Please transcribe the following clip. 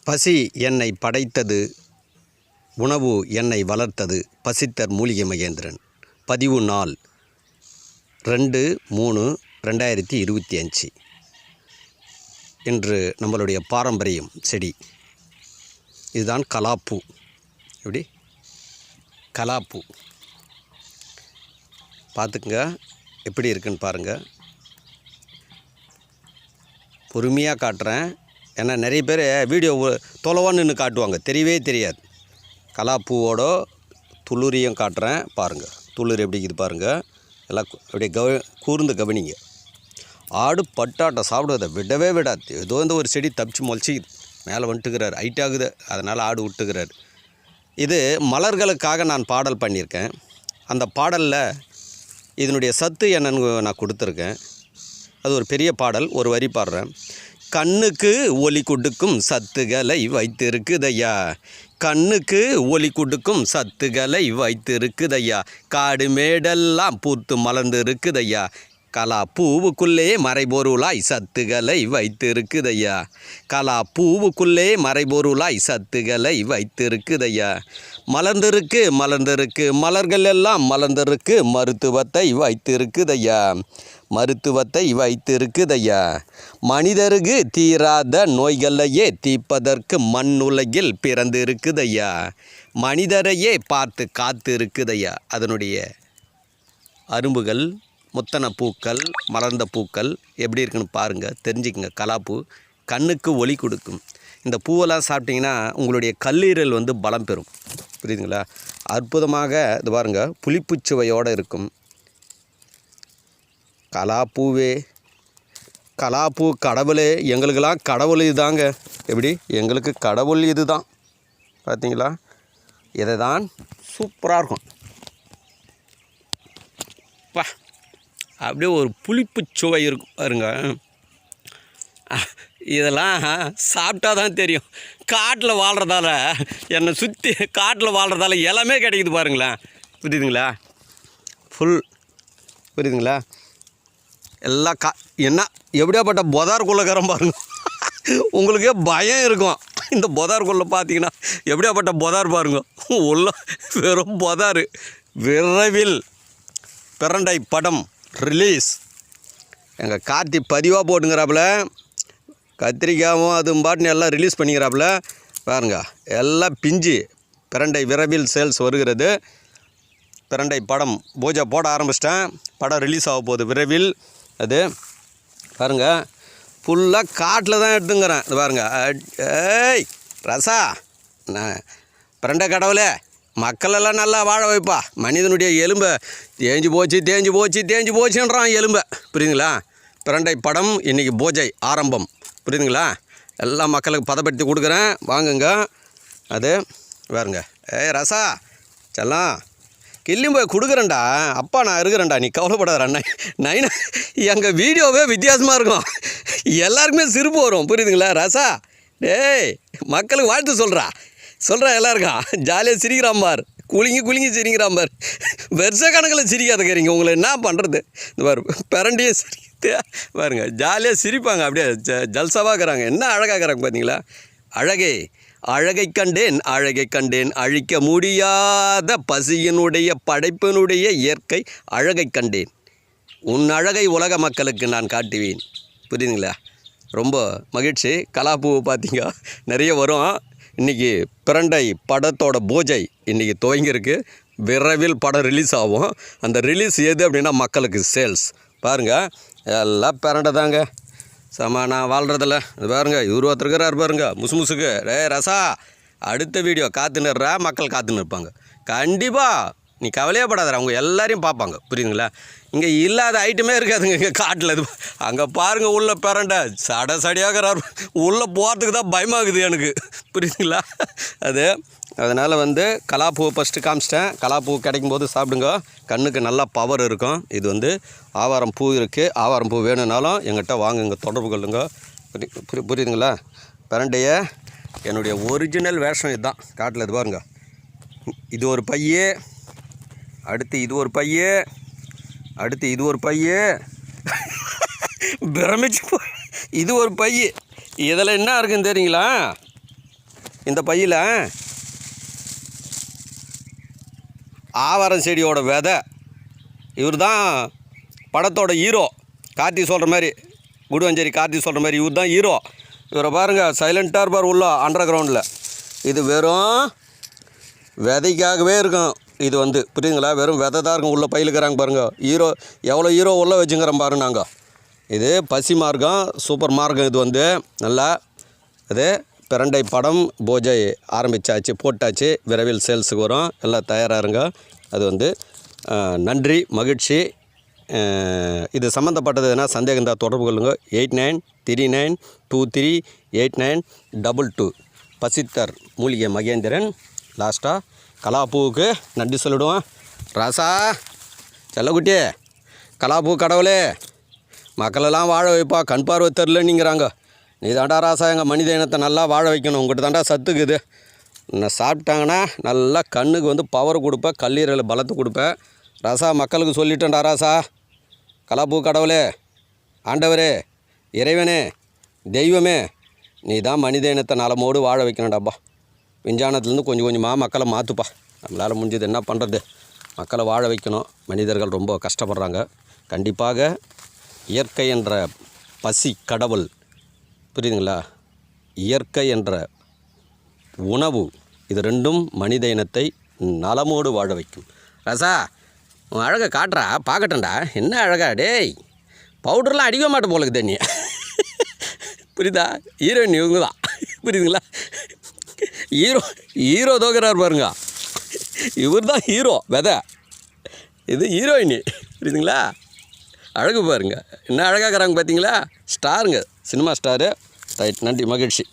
பசி என்னை படைத்தது, உணவு என்னை வளர்த்தது. பசித்தர் மூலிகை மகேந்திரன். பதிவு நாள் 2/3/2025. இன்று நம்மளுடைய பாரம்பரியம் செடி இதுதான் கலாப்பூ. எப்படி கலாப்பூ பார்த்துக்குங்க, எப்படி இருக்குன்னு பாருங்கள். பொறுமையாக காட்டுறேன், ஏன்னா நிறைய பேர் வீடியோ தொலைவான்னு நின்று காட்டுவாங்க, தெரியவே தெரியாது. கலாப்பூவோட துளிரியும் காட்டுறேன் பாருங்கள். துளிர் எப்படி இருக்குது பாருங்கள். எல்லாம் அப்படியே கூர்ந்து கவனிங்க. ஆடு பட்டாட்டை சாப்பிடுவதை விடவே விடாது. ஏதோ இந்த ஒரு செடி தப்பிச்சு முளைச்சிக்குது, மேலே வந்துட்டுக்கிறார், ஹைட் ஆகுது, அதனால் ஆடு விட்டுக்கிறார். இது மலர்களுக்காக நான் பாடல் பண்ணியிருக்கேன். அந்த பாடலில் இதனுடைய சத்து என்னன்னு நான் கொடுத்துருக்கேன். அது ஒரு பெரிய பாடல், ஒரு வரி பாடுறேன். கண்ணுக்கு ஒளி கொடுக்கும் சத்துக்களை வைத்திருக்குதையா, கண்ணுக்கு ஒளி கொடுக்கும் சத்துக்களை வைத்திருக்குதையா, காடு மேடெல்லாம் பூத்து மலர்ந்து இருக்குதையா, கலா பூவுக்குள்ளே மறைபொருளாய் சத்துக்களை வைத்திருக்குதையா, கலா பூவுக்குள்ளே மறைபொருளாய் சத்துக்களை வைத்திருக்குதையா, மலர்ந்திருக்கு மலர்ந்திருக்கு மலர்கள் எல்லாம் மலர்ந்திருக்கு, மருத்துவத்தை வைத்திருக்குதையா, மருத்துவத்தை வைத்திருக்குதையா, மனிதருக்கு தீராத நோய்களையே தீர்ப்பதற்கு மண்ணுலகில் பிறந்து இருக்குதையா, மனிதரையே பார்த்து காத்து இருக்குதையா. அதனுடைய அரும்புகள், முத்தன பூக்கள், மலர்ந்த பூக்கள் எப்படி இருக்குன்னு பாருங்கள், தெரிஞ்சுக்கங்க. கலாப்பூ கண்ணுக்கு ஒளி கொடுக்கும். இந்த பூவெல்லாம் சாப்பிட்டிங்கன்னா உங்களுடைய கல்லீரல் பலம் பெறும். புரியுதுங்களா? அற்புதமாக இது பாருங்கள், புளிப்புச்சுவையோடு இருக்கும். கலாப்பூவே, கலாப்பூ கடவுளே, எங்களுக்கெல்லாம் கடவுள் இதுதாங்க. எப்படி எங்களுக்கு கடவுள் இது தான். பார்த்தீங்களா? இதை தான் சூப்பராக இருக்கும். பா, அப்படியே ஒரு புளிப்பு சுவை இருக்கும் பாருங்க. இதெல்லாம் சாப்பிட்டா தான் தெரியும். காட்டில் வாழ்கிறதால, என்னை சுற்றி காட்டில் வாழ்கிறதால எல்லாமே கிடைக்குது பாருங்களேன். புரியுதுங்களா? ஃபுல் புரியுதுங்களா? எல்லாம் என்ன எப்படியாப்பட்ட பொதார்குள்ளக்காரன் பாருங்க. உங்களுக்கே பயம் இருக்கும். இந்த பொதார்குள்ளே பார்த்தீங்கன்னா எப்படியாப்பட்ட பொதார் பாருங்க. உள்ள வெறும் பொதார். விரைவில் பிரண்டை படம் ரிலீஸ். எங்கள் கார்த்தி பதிவாக போட்டுங்கிறாப்புல, கத்திரிக்காயும் அதுவும் பாட்டுன்னு எல்லாம் ரிலீஸ் பண்ணிக்கிறாப்புல பாருங்க. எல்லாம் பிஞ்சு. பிரண்டை விரைவில் சேல்ஸ் வருகிறது. பிரண்டை படம் பூஜை போட ஆரம்பிச்சிட்டேன். படம் ரிலீஸ் ஆக போகுது விரைவில். அது பாருங்கள், ஃபுல்லாக காட்டில் தான் எடுத்துங்கிறேன். இது பாருங்கள். ஏய் ரசா, நான் பிரண்டை கடவுளே, மக்களெல்லாம் நல்லா வாழ வைப்பா. மனிதனுடைய எலும்பை தேஞ்சு போச்சுன்றான் எலும்பை. புரியுதுங்களா? பிரண்டை படம் இன்றைக்கி பூஜை ஆரம்பம். புரியுதுங்களா? எல்லா மக்களுக்கு பதப்படுத்தி கொடுக்குறேன், வாங்குங்க. அது பாருங்க. ஏய் ரசா செல்லாம், கிள்ளியும் போய் கொடுக்குறேன்டா. அப்பா நான் இருக்கிறேன்டா, நீ கவலைப்படாத. நைனா எங்கள் வீடியோவே வித்தியாசமாக இருக்கும், எல்லாருக்குமே சிரிப்பு வரும். புரியுதுங்களா? ரசா டேய், மக்களுக்கு வாழ்த்து சொல்கிறா எல்லாருக்கும். ஜாலியாக சிரிக்கிறான் பார், குலுங்கி சிரிக்கிறான் பார். வருஷ கணக்கில் சிரிக்காதக்கிறீங்க, உங்களை என்ன பண்ணுறது? இந்த பாரு, பிரண்டியே சிரிக்க பாருங்க, ஜாலியாக சிரிப்பாங்க. அப்படியே ஜல்சாவாக இருக்கிறாங்க. என்ன அழகாக இருக்கிறாங்க பார்த்தீங்களா? அழகை கண்டேன் அழிக்க முடியாத பசியினுடைய படைப்பினுடைய இயற்கை அழகை கண்டேன். உன் அழகை உலக மக்களுக்கு நான் காட்டுவேன். புரியுதுங்களா? ரொம்ப மகிழ்ச்சி. கலாப்பூவை பார்த்தீங்க நிறைய வரும். இன்றைக்கி பிரண்டை படத்தோட பூஜை இன்றைக்கி துவங்கியிருக்கு. விரைவில் படம் ரிலீஸ் ஆகும். அந்த ரிலீஸ் எது அப்படின்னா மக்களுக்கு சேல்ஸ். பாருங்கள், எல்லாம் பிரண்டை தாங்க. நான் வாழ்கிறதில்ல. இது பாருங்கள், இவர் ஒருத்தருக்கிறார் பாருங்க, முசுமுசுக்கு. ரசா அடுத்த வீடியோ காத்துன்னுறா, மக்கள் காத்துன்னு இருப்பாங்க. கண்டிப்பாக நீ கவலையே படாத, அவங்க எல்லாரையும் பார்ப்பாங்க. புரியுதுங்களா? இங்கே இல்லாத ஐட்டமே இருக்காதுங்க இங்கே காட்டில். இது அங்கே பாருங்கள், உள்ள பிரண்டை சடையாகிறார். உள்ளே போகிறதுக்கு தான் பயமாகுது எனக்கு. புரியுதுங்களா? அதனால் கலாப்பூவை ஃபஸ்ட்டு காமிச்சிட்டேன். கலாப்பூ கிடைக்கும்போது சாப்பிடுங்க, கண்ணுக்கு நல்லா பவர் இருக்கும். இது ஆவாரம் பூ இருக்குது. ஆவாரம் பூ வேணும்னாலும் எங்கிட்ட வாங்குங்க, தொடர்பு கொள்ளுங்க. புரியுதுங்களா? பிரண்டையை என்னுடைய ஒரிஜினல் வேஷம் இதுதான் காட்டில். இது பாருங்க, இது ஒரு பையே, அடுத்து இது ஒரு பையே, அடுத்து இது ஒரு பையே, பிரமிச்சு இது ஒரு பை. இதில் என்ன இருக்குன்னு தெரியுங்களா? இந்த பையில் ஆவாரம் செடியோட விதை. இவர் தான் படத்தோட ஹீரோ. கார்த்தி சொல்கிற மாதிரி, குடுவஞ்சேரி கார்த்தி சொல்கிற மாதிரி இவர் தான் ஹீரோ. இவரை பாருங்கள், சைலண்ட்டாக இருப்பார் உள்ள அண்டர் கிரவுண்டில். இது வெறும் விதைக்காகவே இருக்கும். இது வந்து புரியுதுங்களா, வெறும் விதை தான் இருக்கும். உள்ளே பயிலுக்கிறாங்க பாருங்கள். ஹீரோ எவ்வளோ ஹீரோ உள்ளே வச்சுக்கிறோம் பாருங்க. நாங்கள் இது பசி மார்க்கம், சூப்பர் மார்க்கம். இது வந்து நல்லா இது பிரண்டை படம் பூஜை ஆரம்பித்தாச்சு, போட்டாச்சு. விரைவில் சேல்ஸுக்கு வரும். எல்லாம் தயாராக இருங்க. அது வந்து நன்றி, மகிழ்ச்சி. இது சம்மந்தப்பட்டது எதுனா சந்தேகம் இருந்தால் தொடர்பு கொள்ளுங்க. 8939238922. பசித்தர் மூலிகை மகேந்திரன். லாஸ்ட்டாக கலாப்பூவுக்கு நன்றி சொல்லிவிடுவோம். ராசா செல்லக்குட்டி, கலாப்பூ கடவுளே, மக்களெல்லாம் வாழ வைப்பா, கண் பார்வை தெரிலன்னுங்கிறாங்க. நீ தாண்டா ராசா எங்கள் மனித இனத்தை நல்லா வாழ வைக்கணும். உங்கள்கிட்ட தாண்டா சத்துக்குது. நான் சாப்பிட்டாங்கன்னா நல்லா கண்ணுக்கு வந்து பவர் கொடுப்பேன், கல்லீரல் பலத்தை கொடுப்பேன். ராசா மக்களுக்கு சொல்லிட்டேன்டா ராசா. கலாப்பூ கடவுளே, ஆண்டவரே, இறைவனே, தெய்வமே, நீ தான் மனித இனத்தை நலமோடு வாழ வைக்கணும்டாப்பா. விஞ்ஞானத்துலேருந்து கொஞ்சம் கொஞ்சமாக மக்களை மாற்றுப்பா. நம்மளால் முடிஞ்சது என்ன பண்ணுறது? மக்களை வாழ வைக்கணும். மனிதர்கள் ரொம்ப கஷ்டப்படுறாங்க. கண்டிப்பாக இயற்கை என்ற பசி கடவுள், புரியுதுங்களா, இயற்கை என்ற உணவு, இது ரெண்டும் மனித இனத்தை நலமோடு வாழ வைக்கும். ரசா உன் அழகை காட்டுறா, பார்க்கட்டேன்டா. என்ன அழகா டேய், பவுடர்லாம் அடிக்க மாட்டேன் போலுக்கு தண்ணி. புரியுதா? ஹீரோயின் இவங்க தான், புரியுதுங்களா? ஹீரோ தோக்கிறார் பாருங்க. இவர் தான் ஹீரோ விதை, இது ஹீரோயினி. புரியுதுங்களா? அழகு பாருங்க, என்ன அழகாகிறாங்க பார்த்தீங்களா? ஸ்டாருங்க, சினிமா ஸ்டாரு. ரைட், நன்றி, மகிழ்ச்சி.